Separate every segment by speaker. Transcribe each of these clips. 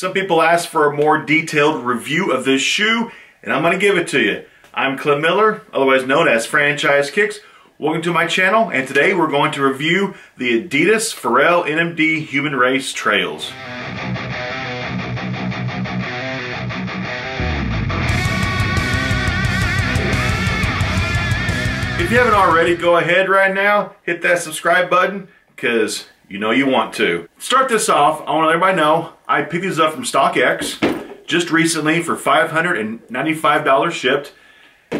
Speaker 1: Some people ask for a more detailed review of this shoe, and I'm going to give it to you. I'm Clint Miller, otherwise known as Franchise Kicks. Welcome to my channel, and today we're going to review the Adidas Pharrell NMD Human Race Trails. If you haven't already, go ahead right now, hit that subscribe button, because you know you want to. Start this off, I want to let everybody know, I picked these up from StockX just recently for $595 shipped.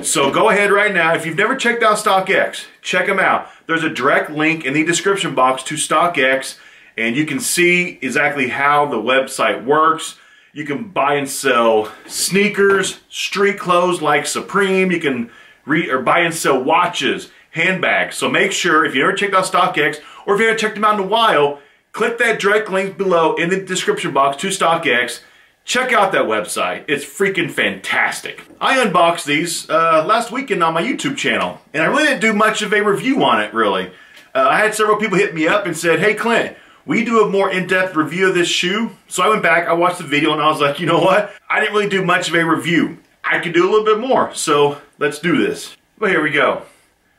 Speaker 1: So go ahead right now, if you've never checked out StockX, check them out. There's a direct link in the description box to StockX, and you can see exactly how the website works. You can buy and sell sneakers, street clothes like Supreme, you can buy and sell watches, handbags. So make sure, if you never checked out StockX, or if you haven't checked them out in a while, click that direct link below in the description box to StockX. Check out that website. It's freaking fantastic. I unboxed these last weekend on my YouTube channel, and I really didn't do much of a review on it, really. I had several people hit me up and said, hey Clint, will you do a more in-depth review of this shoe? So I went back, I watched the video, and I was like, you know what? I didn't really do much of a review. I could do a little bit more, so let's do this. Well, here we go.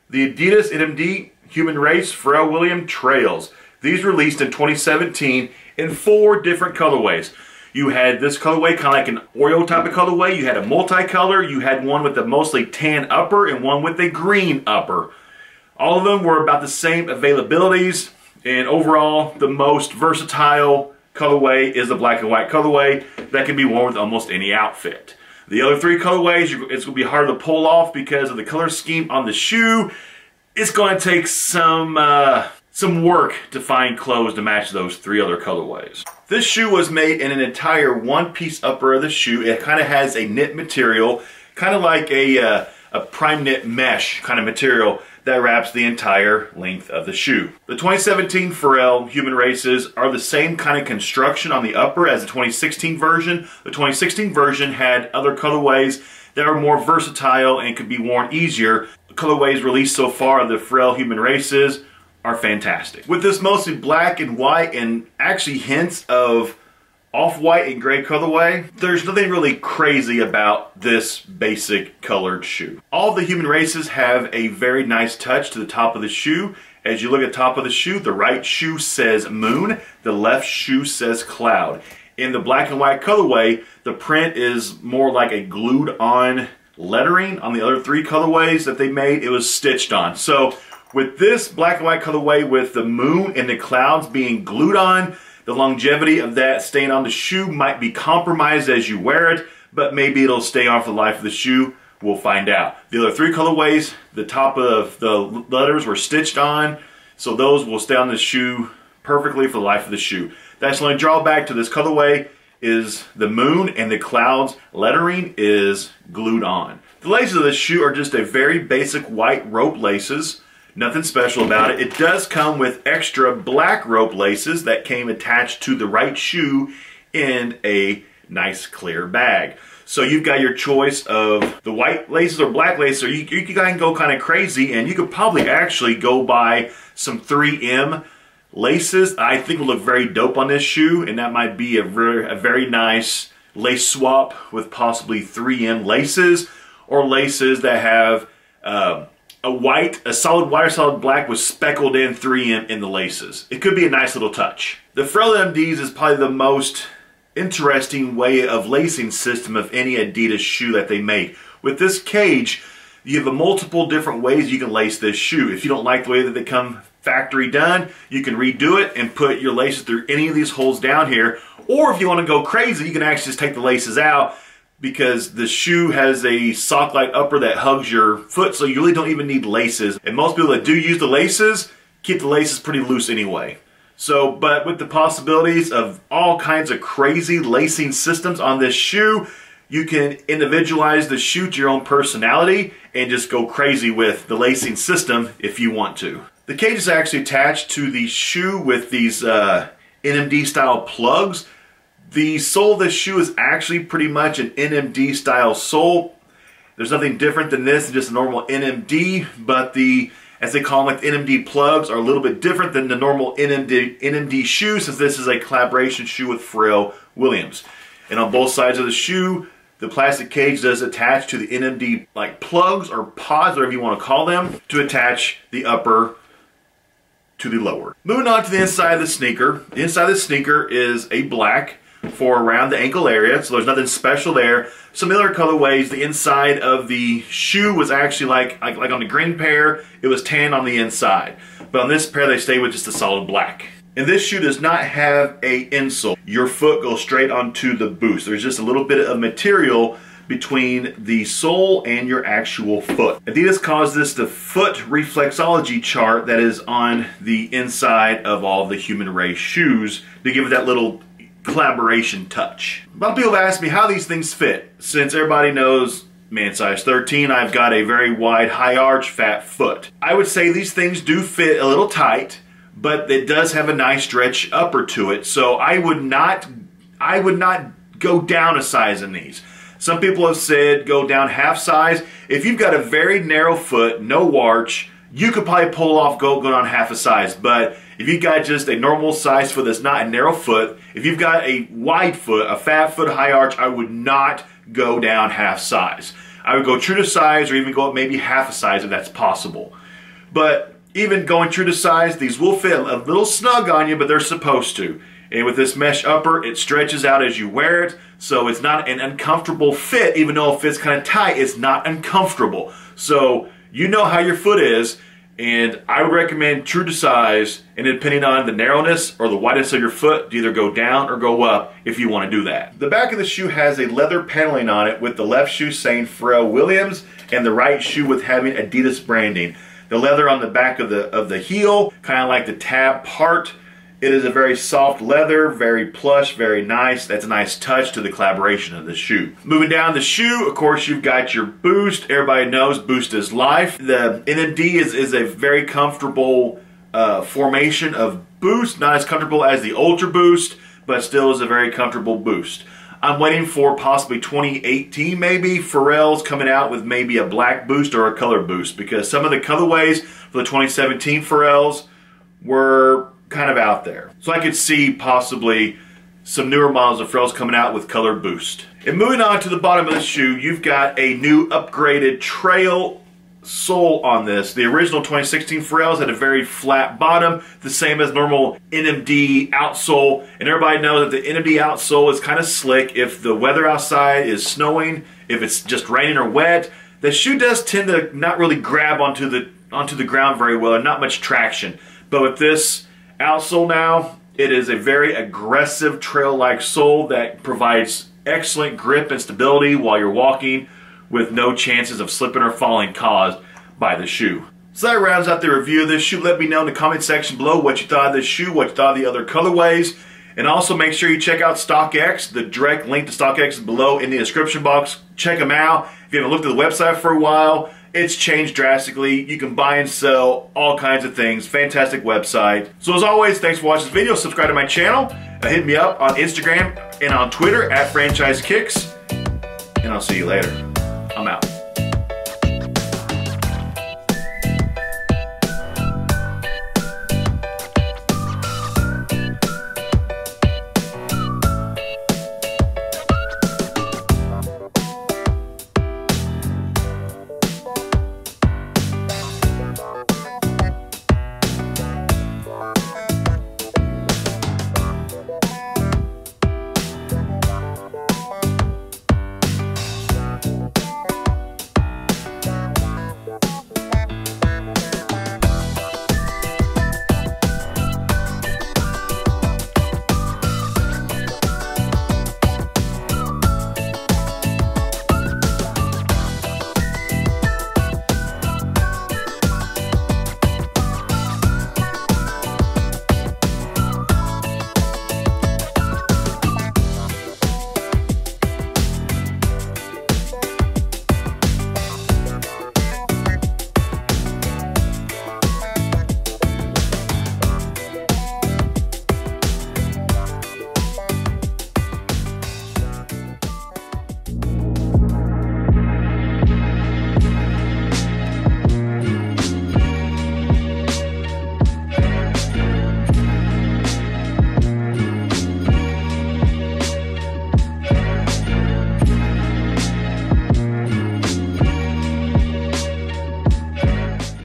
Speaker 1: The Adidas NMD Human Race Pharrell Williams Trails. These released in 2017 in 4 different colorways. You had this colorway, kind of like an Oreo type of colorway. You had a multicolor. You had one with a mostly tan upper and one with a green upper. All of them were about the same availabilities, and overall, the most versatile colorway is the black and white colorway that can be worn with almost any outfit. The other 3 colorways, it's going to be hard to pull off because of the color scheme on the shoe. It's going to take some work to find clothes to match those 3 other colorways. This shoe was made in an entire one-piece upper of the shoe. It kind of has a knit material, kind of like a prime knit mesh kind of material that wraps the entire length of the shoe. The 2017 Pharrell Human Races are the same kind of construction on the upper as the 2016 version. The 2016 version had other colorways that are more versatile and could be worn easier. The colorways released so far of the Pharrell Human Races are fantastic. With this mostly black and white and actually hints of off-white and gray colorway, there's nothing really crazy about this basic colored shoe. All the Human Races have a very nice touch to the top of the shoe. As you look at the top of the shoe, the right shoe says moon, the left shoe says cloud. In the black and white colorway, the print is more like a glued on lettering. On the other 3 colorways that they made, it was stitched on. So with this black and white colorway with the moon and the clouds being glued on, the longevity of that staying on the shoe might be compromised as you wear it, but maybe it'll stay on for the life of the shoe. We'll find out. The other 3 colorways, the top of the letters were stitched on, so those will stay on the shoe perfectly for the life of the shoe. That's the only drawback to this colorway is the moon and the clouds lettering is glued on. The laces of this shoe are just a very basic white rope laces. Nothing special about it. It does come with extra black rope laces that came attached to the right shoe in a nice clear bag. So you've got your choice of the white laces or black laces, or you can go kind of crazy, and you could probably actually go buy some 3M laces. I think will look very dope on this shoe, and that might be a very nice lace swap with possibly 3M laces, or laces that have a solid white or solid black with speckled in 3M in the laces. It could be a nice little touch. The Pharrell NMDs is probably the most interesting way of lacing system of any Adidas shoe that they make. With this cage, you have multiple different ways you can lace this shoe. If you don't like the way that they come factory done, you can redo it and put your laces through any of these holes down here. Or if you want to go crazy, you can actually just take the laces out, because the shoe has a sock-like upper that hugs your foot, so you really don't even need laces. And most people that do use the laces, keep the laces pretty loose anyway. So, but with the possibilities of all kinds of crazy lacing systems on this shoe, you can individualize the shoe to your own personality and just go crazy with the lacing system if you want to. The cage is actually attached to the shoe with these NMD style plugs. The sole of this shoe is actually pretty much an NMD style sole. There's nothing different than this, just a normal NMD, but the as they call them, like the NMD plugs, are a little bit different than the normal NMD shoe, since this is a collaboration shoe with Pharrell Williams. And on both sides of the shoe, the plastic cage does attach to the NMD like plugs or pods, whatever you want to call them, to attach the upper to the lower. Moving on to the inside of the sneaker. The inside of the sneaker is a black for around the ankle area, so there's nothing special there. Some other colorways, the inside of the shoe was actually like on the green pair, it was tan on the inside. But on this pair, they stay with just a solid black. And this shoe does not have a insole. Your foot goes straight onto the boost. There's just a little bit of material between the sole and your actual foot. Adidas calls this the foot reflexology chart that is on the inside of all the human race shoes to give it that little collaboration touch. A lot of people have asked me how these things fit. Since everybody knows, man, size 13, I've got a very wide, high arch, fat foot. I would say these things do fit a little tight, but it does have a nice stretch upper to it. So I would not go down a size in these. Some people have said go down half size. If you've got a very narrow foot, no arch, you could probably pull off go down half a size. But if you've got just a normal size foot that's not a narrow foot, if you've got a wide foot, a fat foot, high arch, I would not go down half size. I would go true to size or even go up maybe half a size if that's possible. But even going true to size, these will fit a little snug on you, but they're supposed to. And with this mesh upper, it stretches out as you wear it, so it's not an uncomfortable fit. Even though it fits kind of tight, it's not uncomfortable. So you know how your foot is, and I would recommend true to size, and depending on the narrowness or the wideness of your foot, to either go down or go up if you want to do that. The back of the shoe has a leather paneling on it with the left shoe saying Pharrell Williams and the right shoe with having Adidas branding. The leather on the back of the heel, kind of like the tab part. It is a very soft leather, very plush, very nice. That's a nice touch to the collaboration of the shoe. Moving down the shoe, of course, you've got your boost. Everybody knows boost is life. The NMD is a very comfortable formation of boost. Not as comfortable as the Ultra Boost, but still is a very comfortable boost. I'm waiting for possibly 2018 maybe. Pharrell's coming out with maybe a black boost or a color boost, because some of the colorways for the 2017 Pharrell's were kind of out there. So I could see possibly some newer models of Pharrell's coming out with color boost. And moving on to the bottom of the shoe, you've got a new upgraded trail sole on this. The original 2016 Pharrell's had a very flat bottom, the same as normal NMD outsole. And everybody knows that the NMD outsole is kind of slick. If the weather outside is snowing, if it's just raining or wet, the shoe does tend to not really grab onto the ground very well, and not much traction. But with this outsole now, it is a very aggressive trail-like sole that provides excellent grip and stability while you're walking, with no chances of slipping or falling caused by the shoe. So that rounds out the review of this shoe. Let me know in the comment section below what you thought of this shoe, what you thought of the other colorways, and also make sure you check out StockX. The direct link to StockX is below in the description box. Check them out. If you haven't looked at the website for a while, it's changed drastically. You can buy and sell all kinds of things. Fantastic website. So as always, thanks for watching this video. Subscribe to my channel. Hit me up on Instagram and on Twitter @FranchiseKicks. And I'll see you later. I'm out.